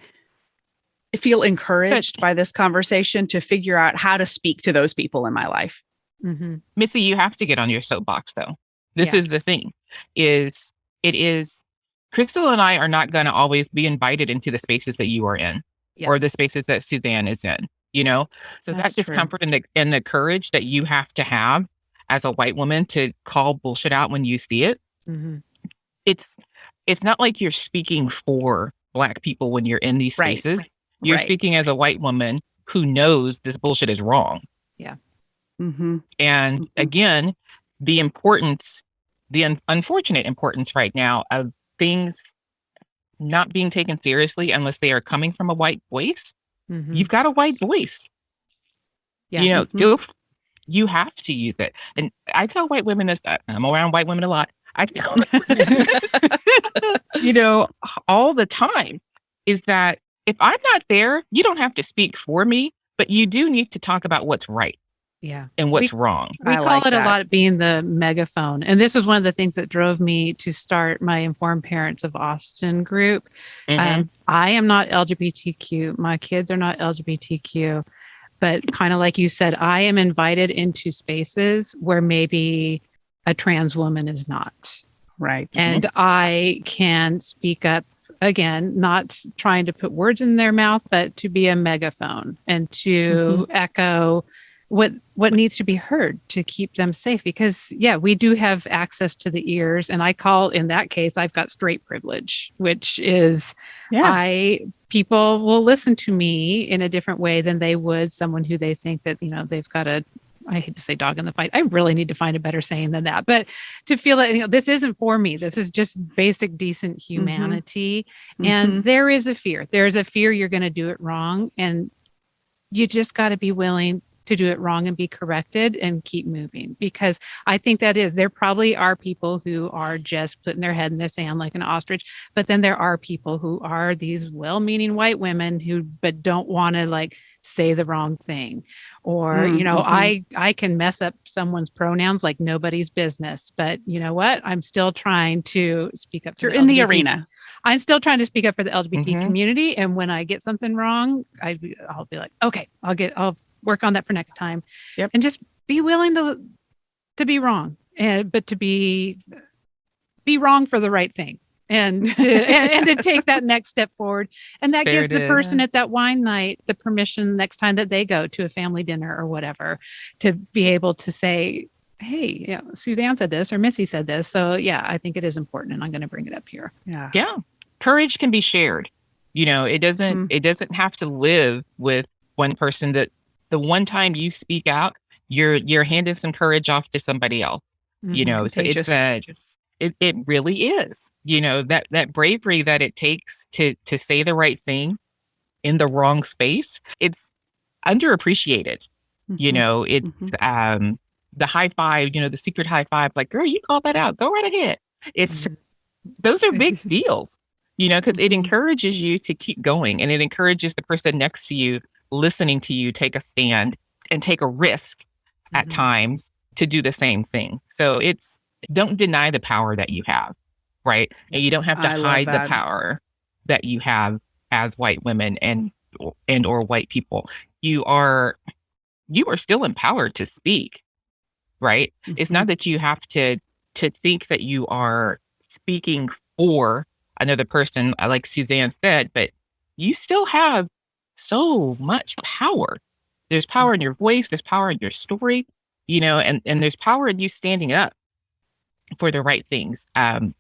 feel encouraged by this conversation to figure out how to speak to those people in my life. Mm-hmm. Missy, you have to get on your soapbox, though. This Yeah. is the thing, Crystal and I are not going to always be invited into the spaces that you are in or the spaces that Susanne is in, you know? So That's that discomfort and the courage that you have to have as a white woman to call bullshit out when you see it. Mm-hmm. It's not like you're speaking for Black people when you're in these spaces. Right. You're Right. speaking as a white woman who knows this bullshit is wrong. Yeah. Mm-hmm. And Mhm. again, the importance, unfortunate importance right now of things not being taken seriously unless they are coming from a white voice. Mm-hmm. You've got a white voice. Yeah. You know, Mhm. you have to use it. And I tell white women this, I'm around white women a lot. I tell you know, all the time is that if I'm not there, you don't have to speak for me, but you do need to talk about what's right Yeah. and what's wrong. We I call like it that. a lot being the megaphone. And this was one of the things that drove me to start my Informed Parents of Austin group. Mhm. I am not LGBTQ. My kids are not LGBTQ. But kind of like you said, I am invited into spaces where maybe a trans woman is not. Right. And I can speak up again, not trying to put words in their mouth, but to be a megaphone and to echo what needs to be heard to keep them safe. Because yeah, we do have access to the ears. And I call, in that case, I've got straight privilege, which is people will listen to me in a different way than they would someone who they think that, you know, they've got a, I hate to say dog in the fight. I really need to find a better saying than that, but to feel that, you know, this isn't for me. This is just basic, decent humanity. And there is a fear. There's a fear you're going to do it wrong. And you just got to be willing to do it wrong and be corrected and keep moving. Because I think there probably are people who are just putting their head in the sand like an ostrich, but then there are people who are these well-meaning white women but don't want to like say the wrong thing. Or, you know, I can mess up someone's pronouns like nobody's business, but you know what? I'm still trying to speak up. You're in the arena. I'm still trying to speak up for the LGBT community. And when I get something wrong, I'll be like, okay, I'll work on that for next time. Yep. And just be willing to be wrong, but to be wrong for the right thing. And to take that next step forward. And that gives the person at that wine night the permission next time that they go to a family dinner or whatever to be able to say, hey, you know, Susanne said this or Missy said this. So yeah, I think it is important and I'm going to bring it up here. Yeah. Yeah. Courage can be shared. You know, it doesn't have to live with one person. That the one time you speak out, you're handing some courage off to somebody else. You know, so it really is, you know, that bravery that it takes to say the right thing in the wrong space. It's underappreciated. You know, it's the high five, you know, the secret high five, like, girl, you call that out, go right ahead. It's those are big deals, you know, because it encourages you to keep going, and it encourages the person next to you listening to you take a stand and take a risk at times to do the same thing. So don't deny the power that you have, right? And you don't have to hide the power that you have as white women and or white people. You are still empowered to speak, right? It's not that you have to think that you are speaking for another person, like Susanne said, but you still have so much power. There's power in your voice, there's power in your story, you know, and there's power in you standing up for the right things.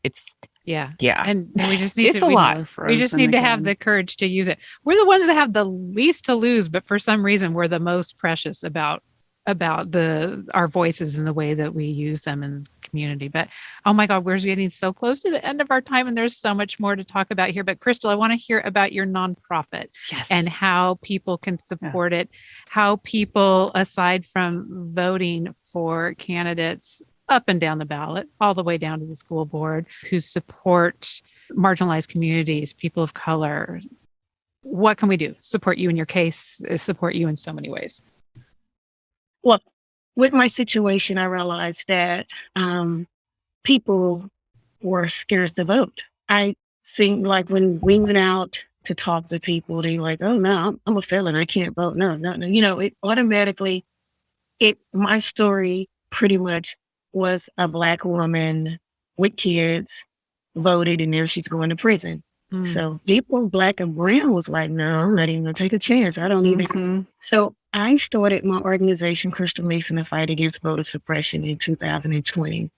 It's and we just need it's a lot. We just need to have the courage to use it. We're the ones that have the least to lose, but for some reason we're the most precious about our voices and the way that we use them in the community. But oh my God, we're getting so close to the end of our time, and there's so much more to talk about here. But Crystal, I want to hear about your nonprofit and how people can support it, how people, aside from voting for candidates up and down the ballot, all the way down to the school board, who support marginalized communities, people of color. What can we do? Support you in your case, support you in so many ways. Well, with my situation, I realized that people were scared to vote. I seemed like when we went out to talk to people, they were like, oh no, I'm a felon. I can't vote. No. It automatically, my story pretty much was a Black woman with kids voted and now she's going to prison. So people, Black and brown, was like, no, I'm not even gonna take a chance. I don't even. So I started my organization, Crystal Mason, to fight against voter suppression in 2020.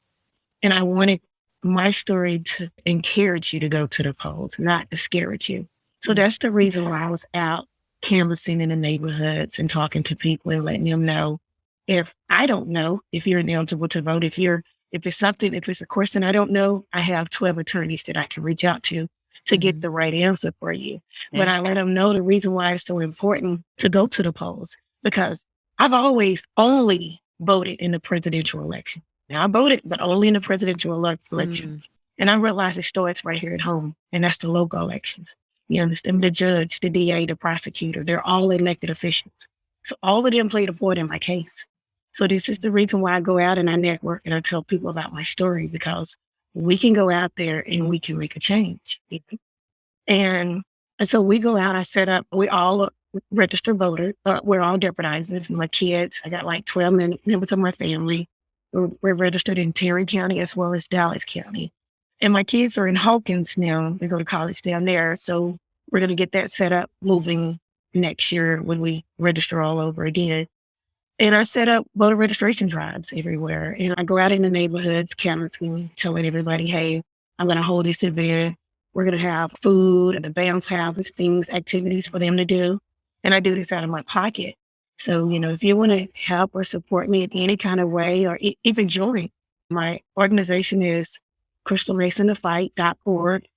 And I wanted my story to encourage you to go to the polls, not discourage you. So that's the reason why I was out canvassing in the neighborhoods and talking to people and letting them know, if I don't know if you're ineligible to vote, if it's a question I don't know, I have 12 attorneys that I can reach out to get the right answer for you. Yeah. But I let them know the reason why it's so important to go to the polls, because I've always only voted in the presidential election. Now I voted, but only in the presidential election. And I realized it starts right here at home, and that's the local elections. You understand? The judge, the DA, the prosecutor, they're all elected officials. So all of them played a part in my case. So this is the reason why I go out and I network and I tell people about my story, because we can go out there and we can make a change. And so we go out, I set up, we all registered voters. We're all deputizers. My kids, I got like 12 members of my family. We're registered in Tarrant County as well as Dallas County. And my kids are in Hawkins now. They go to college down there. So we're going to get that set up moving next year when we register all over again. And I set up voter registration drives everywhere. And I go out in the neighborhoods, canvassing, telling everybody, hey, I'm going to hold this event. We're going to have food and the bounce houses, things, activities for them to do. And I do this out of my pocket. So, if you want to help or support me in any kind of way, or even join, my organization is crystalmasonthefight.org,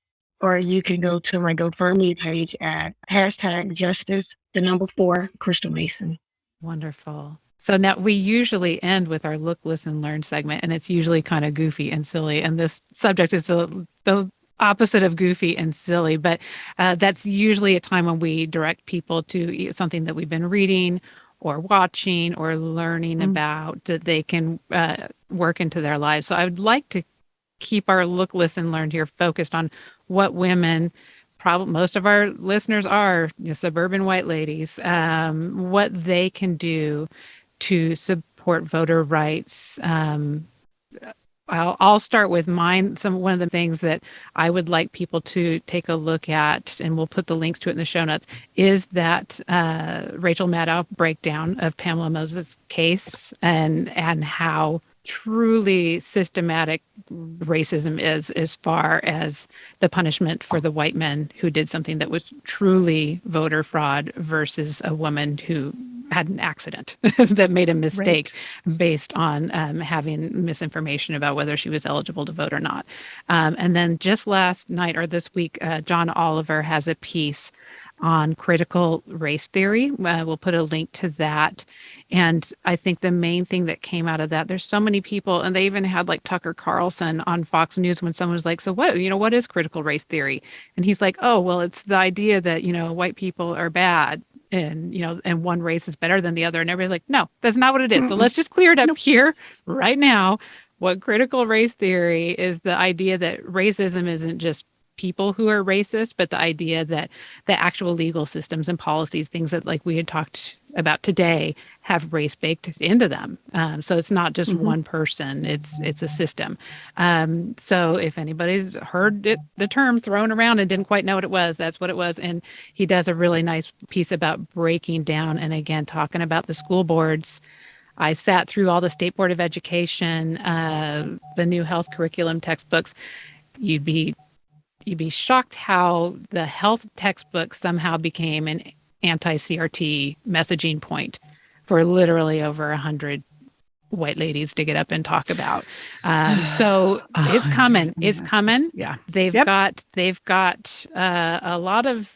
or you can go to my GoFundMe page at #justice4 Crystal Mason. Wonderful. So now we usually end with our look, listen, learn segment, and it's usually kind of goofy and silly. And this subject is the opposite of goofy and silly, but that's usually a time when we direct people to something that we've been reading or watching or learning about that they can work into their lives. So I would like to keep our look, listen, learn here focused on what women, probably most of our listeners are suburban white ladies, what they can do to support voter rights. I'll start with mine. One of the things that I would like people to take a look at, and we'll put the links to it in the show notes, is that Rachel Maddow breakdown of Pamela Moses' case and how truly systematic racism is as far as the punishment for the white men who did something that was truly voter fraud versus a woman who had an accident that made a mistake based on having misinformation about whether she was eligible to vote or not. And then just last night or this week, John Oliver has a piece on critical race theory. We'll put a link to that. And I think the main thing that came out of that, there's so many people, and they even had like Tucker Carlson on Fox News when someone was like, so what is critical race theory? And he's like, oh, well, it's the idea that, white people are bad and, and one race is better than the other. And everybody's like, no, that's not what it is. So let's just clear it up here right now. What critical race theory is the idea that racism isn't just people who are racist, but the idea that the actual legal systems and policies, things that like we had talked about today, have race baked into them. So it's not just one person, it's a system. So if anybody's heard the term thrown around and didn't quite know what it was, that's what it was. And he does a really nice piece about breaking down and again, talking about the school boards. I sat through all the State Board of Education, the new health curriculum textbooks. You'd be shocked how the health textbook somehow became an anti-CRT messaging point for literally over 100 white ladies to get up and talk about. So it's coming. It's coming. They've got a lot of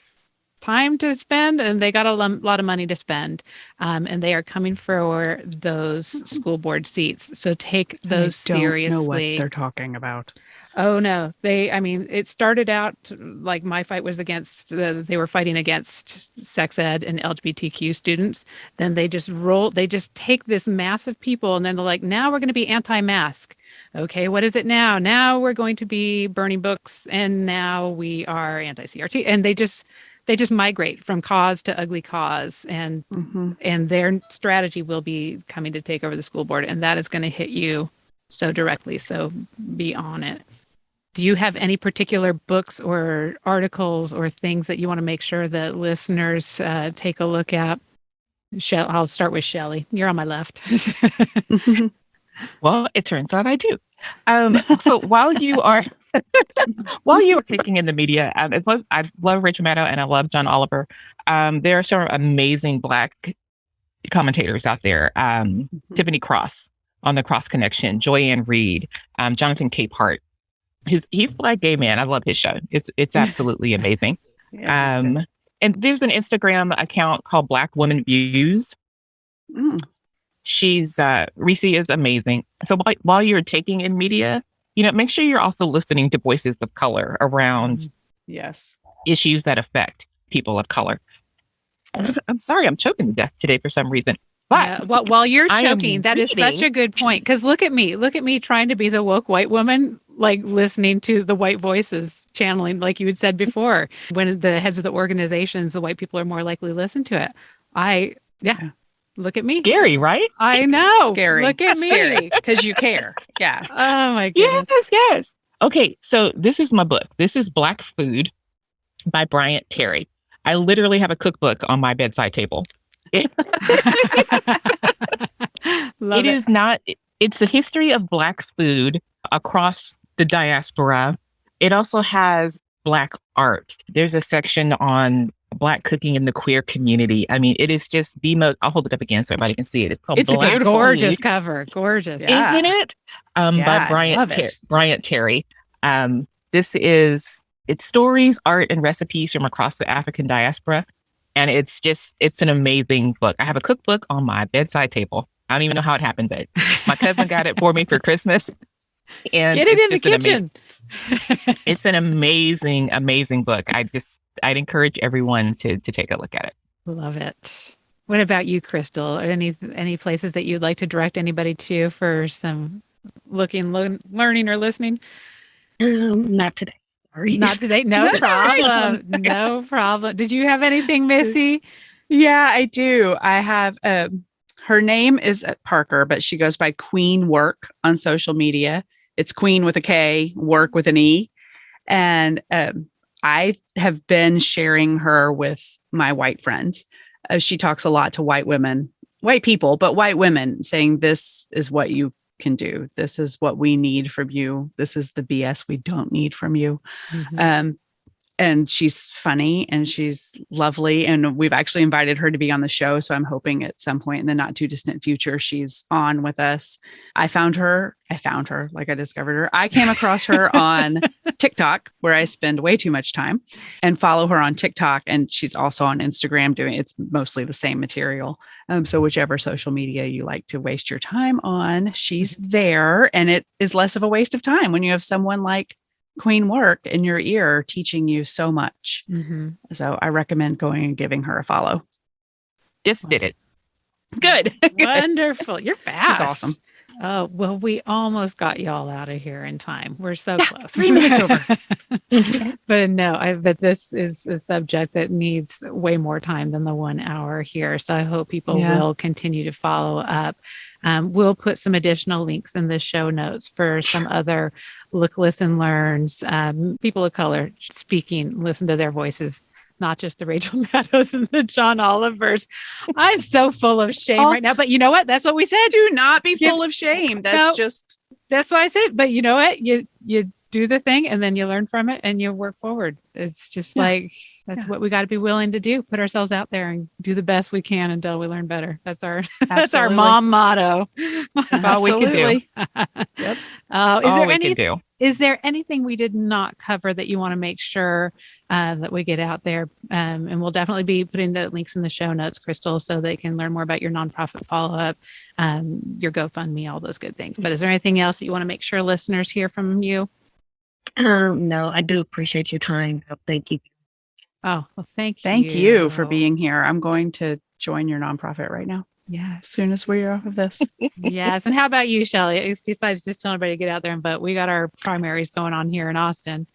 time to spend, and they got a lot of money to spend, and they are coming for those school board seats. So take those seriously. I don't know what they're talking about. Oh no, it started out like my fight was against, they were fighting against sex ed and LGBTQ students. Then they just take this mass of people and then they're like, now we're going to be anti-mask. okay, what is it now? Now we're going to be burning books, and now we are anti-CRT, and they just migrate from cause to ugly cause, and their strategy will be coming to take over the school board, and that is going to hit you so directly. So be on it. Do you have any particular books or articles or things that you want to make sure that listeners take a look at? I'll start with Shelley. You're on my left. Well, it turns out I do. So while you are taking in the media, I love Rachel Maddow and I love John Oliver. There are some amazing Black commentators out there. Tiffany Cross on the Cross Connection, Joyanne Reed, Jonathan Capehart. He's a Black gay man. I love his show. It's absolutely amazing. And there's an Instagram account called Black Women Views. She's Reese is amazing. So while you're taking in media, make sure you're also listening to voices of color around issues that affect people of color. I'm sorry, I'm choking to death today for some reason. But while you're choking, that is such a good point. Because look at me trying to be the woke white woman, like listening to the white voices channeling, like you had said before, when the heads of the organizations, the white people are more likely to listen to it. Look at me. Scary, right? I know. Scary. Look at me. Because you care. Yeah. Oh my goodness. Yes. Okay, so this is my book. This is Black Food by Bryant Terry. I literally have a cookbook on my bedside table. It's a history of Black food across the diaspora. It also has Black art. There's a section on Black cooking in the queer community. I mean, it is just the most, I'll hold it up again so everybody can see it. It's a gorgeous cover. Gorgeous. Yeah. Isn't it? By Bryant Terry. It's stories, art, and recipes from across the African diaspora. And it's an amazing book. I have a cookbook on my bedside table. I don't even know how it happened, but my cousin got it for me for Christmas. And get it in the kitchen. It's an amazing, amazing book. I'd encourage everyone to take a look at it. Love it. What about you, Crystal? Are any places that you'd like to direct anybody to for some learning or listening? Not today. Sorry. Not today. No problem. No problem. Did you have anything, Missy? Yeah, I do. I have her name is Parker, but she goes by Queen Work on social media. It's Queen with a K, Work with an E. And I have been sharing her with my white friends. She talks a lot to white people, but white women, saying this is what you can do. This is what we need from you. This is the BS we don't need from you. And she's funny and she's lovely. And we've actually invited her to be on the show. So I'm hoping at some point in the not too distant future, she's on with us. I found her like I discovered her. I came across her on TikTok, where I spend way too much time, and follow her on TikTok. And she's also on Instagram it's mostly the same material. So whichever social media you like to waste your time on, she's there. And it is less of a waste of time when you have someone like Queen Work in your ear teaching you so much. So I recommend going and giving her a follow. Just did it. Good. Wonderful. You're fast. She's awesome. Oh, well, we almost got y'all out of here in time. We're so close. 3 minutes over. But this is a subject that needs way more time than the 1 hour here. So I hope people will continue to follow up. We'll put some additional links in the show notes for some other look, listen, learns, people of color speaking, listen to their voices, not just the Rachel Maddows and the John Olivers. I'm so full of shame right now, but you know what? That's what we said. Do not be full of shame. That's what I said. But you know what? You do the thing and then you learn from it and you work forward. It's just that's what we got to be willing to do. Put ourselves out there and do the best we can until we learn better. That's our mom motto. All we can do. Yep. Is there anything we did not cover that you want to make sure that we get out there? And we'll definitely be putting the links in the show notes, Crystal, so they can learn more about your nonprofit follow-up, your GoFundMe, all those good things. But is there anything else that you want to make sure listeners hear from you? No, I do appreciate your time. Thank you. Oh, well, thank you. Thank you for being here. I'm going to join your nonprofit right now. Yeah, as soon as we're off of this. Yes. And how about you, Shelley? Besides just telling everybody to get out there and vote, we got our primaries going on here in Austin.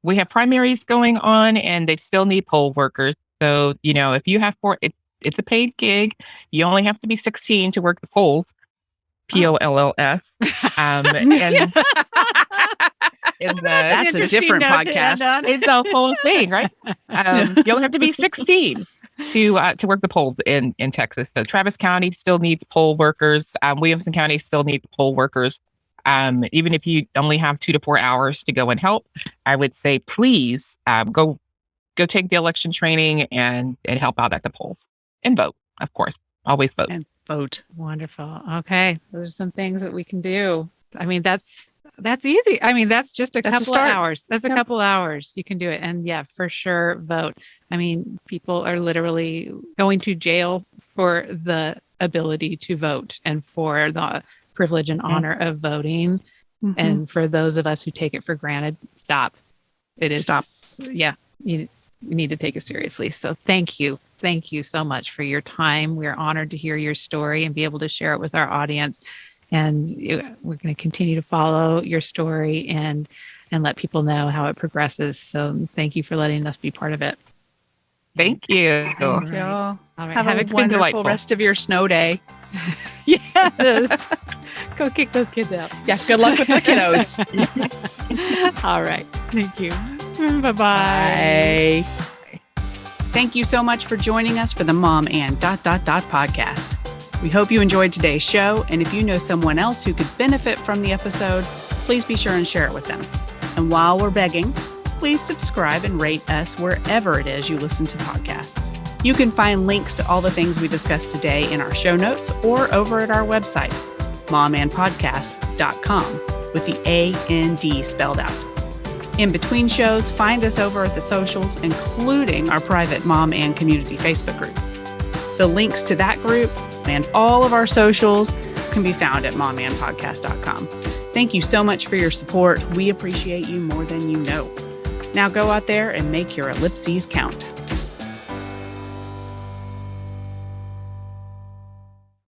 We have primaries going on, and they still need poll workers. So, if you have it's a paid gig. You only have to be 16 to work the polls. POLLS. And That's a different podcast. It's the whole thing, right? You only have to be 16 to work the polls in Texas. So Travis County still needs poll workers. Williamson County still needs poll workers. Even if you only have 2 to 4 hours to go and help, I would say please go take the election training and help out at the polls and vote. Of course, always vote. And vote. Wonderful. Okay, those are some things that we can do. I mean, that's easy. I mean, that's just a couple of hours. That's a couple hours. You can do it. And yeah, for sure, vote. I mean, people are literally going to jail for the ability to vote and for the privilege and honor of voting. Mm-hmm. And for those of us who take it for granted, stop. It is stop. Yeah, you need to take it seriously. So thank you. Thank you so much for your time. We're honored to hear your story and be able to share it with our audience. And we're going to continue to follow your story and let people know how it progresses. So thank you for letting us be part of it. Thank you. Thank you. All right. Have a wonderful rest of your snow day. Yes. Go kick those kids out. Yeah. Good luck with the kiddos. All right. Thank you. Bye-bye. Bye. Thank you so much for joining us for the Mom and ... podcast. We hope you enjoyed today's show, and if you know someone else who could benefit from the episode, please be sure and share it with them. And while we're begging, please subscribe and rate us wherever it is you listen to podcasts. You can find links to all the things we discussed today in our show notes or over at our website, momandpodcast.com, with the A-N-D spelled out. In between shows, find us over at the socials, including our private Mom and Community Facebook group. The links to that group and all of our socials can be found at momandpodcast.com. Thank you so much for your support. We appreciate you more than you know. Now go out there and make your ellipses count.